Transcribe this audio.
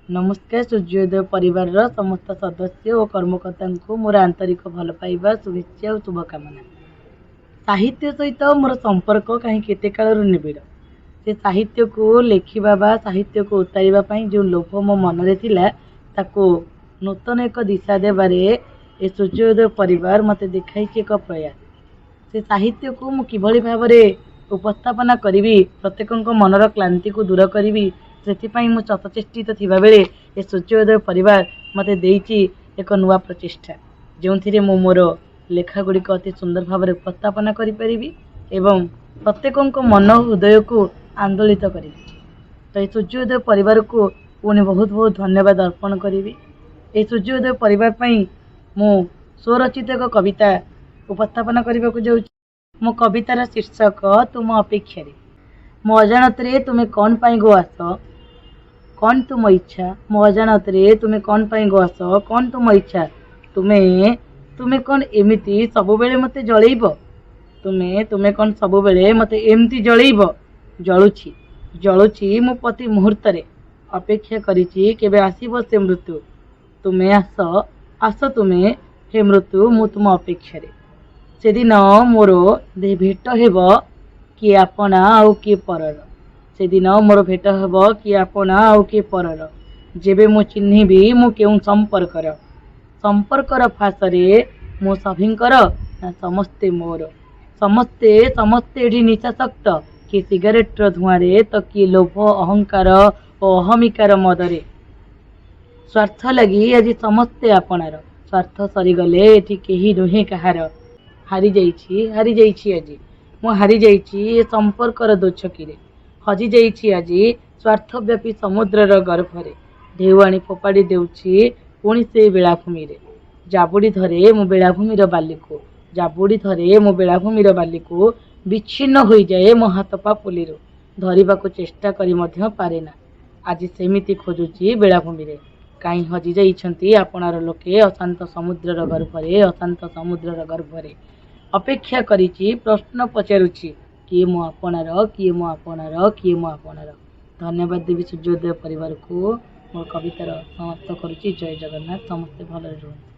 नमस्कार सूर्योदय परिवार समस्त सदस्य और कर्मकर्ता को मोर आंतरिक भल पाइबा शुभेच्छा और शुभकामना। साहित्य सहित मोर संपर्क कहीं केते कालर निबिड़ से साहित्य को लेखिबा बा साहित्य को उतारिबा पई जो लोभ मो मन रे थिला ताको नूतन एक दिशा देबारे ए सूर्योदय परिवार मते देखाई एक प्रयास। से साहित्य को मु किभली भाबरे उपस्थापना करी प्रत्येक मनर क्लांति को दूर करी से मु चतचेष्टित थिबा बेले ए सूर्योदय परिवार मते देइछि एक नुआ प्रचेष्टा जो मु मोर लेखा गुड़िक अति सुंदर भाव उपस्थापना करि परिबि एवं प्रत्येक मन हृदय को आंदोलित करी। तो ये सूर्योदय परिवार को पुणी बहुत बहुत धन्यवाद अर्पण करी। ए सूर्योदय परिवार पई मु स्वरचित एक कविता उपस्थापना करने को जाऊँ। मो कवितार शीर्षक तुम अपेक्षा। मो अजाणत रे तुम्हें कौन पाई गो आस कौन तुम इच्छा। मो अजाणत रे तुम्हें कौन पाई गो आस कौन तुम इच्छा। तुम्हें तुम्हें कौन एमिति सब बेले मते जळेइब। तुम्हें तुम्हें कौन सब बेले मते एमती जळेइब। जळुछि जळुछि मो प्रति मुहूर्त रे अपेक्षा करिछि केबे आसीब से मृत्यु। तुम्हें आस आस तुम्हें हे मृत्यु मु तुम अपेक्षा रे। से दिन मोर दे भेट हेब किए आपना आउ किए परर। से दिन मोर भेट हेब किए आपना आउ किए परर। जेबे मु चिन्हिबी मु केउ संपर्कर संपर्कर फासरे मु सभिंकर ना समस्ते मोर। समस्ते समस्ते एठी निशासक्त किए सिगारेटर धुआरे तो किए लोभ अहंकार और अहमिकार मदरे। स्वार्थ लगी आज समस्ते आपणार स्वार्थ सरीगले एठी केही नुहे कहार। हारी जाइछि आज मु हारी जाइछि ए संपर्कर दोछकी रे। हजि जाइछि आज स्वार्थव्यापी समुद्रर गर्भरे। ढेउआणी फोपाड़ी देउछि पुणी से बेलाभूमि रे। जाबुड़ी धरे मो बेलाभूमिर बाली को जाबुड़ी धरे मो बेलाभूमिर बाली को विच्छिन्न होई जाए मो हाथ पा पुलिरो। धरिबाको चेष्टा करी मध्य पारेना। आज सेमिति खोजुछि बेलाभूमि रे। काई हजि जाइछन्ति आपणार लोके अशांत समुद्रर गर्भरे अशांत समुद्रर गर्भरे। अपेक्षा करिछि प्रश्न पचारुछि किए मो आपणार किए मो आपणार किए मो आपणार। धन्यवाद देवी सूर्योदय परिवार को मोर कवितार समाप्त करुछि। जय जगन्नाथ। समस्ते भलरे रुहन्तु।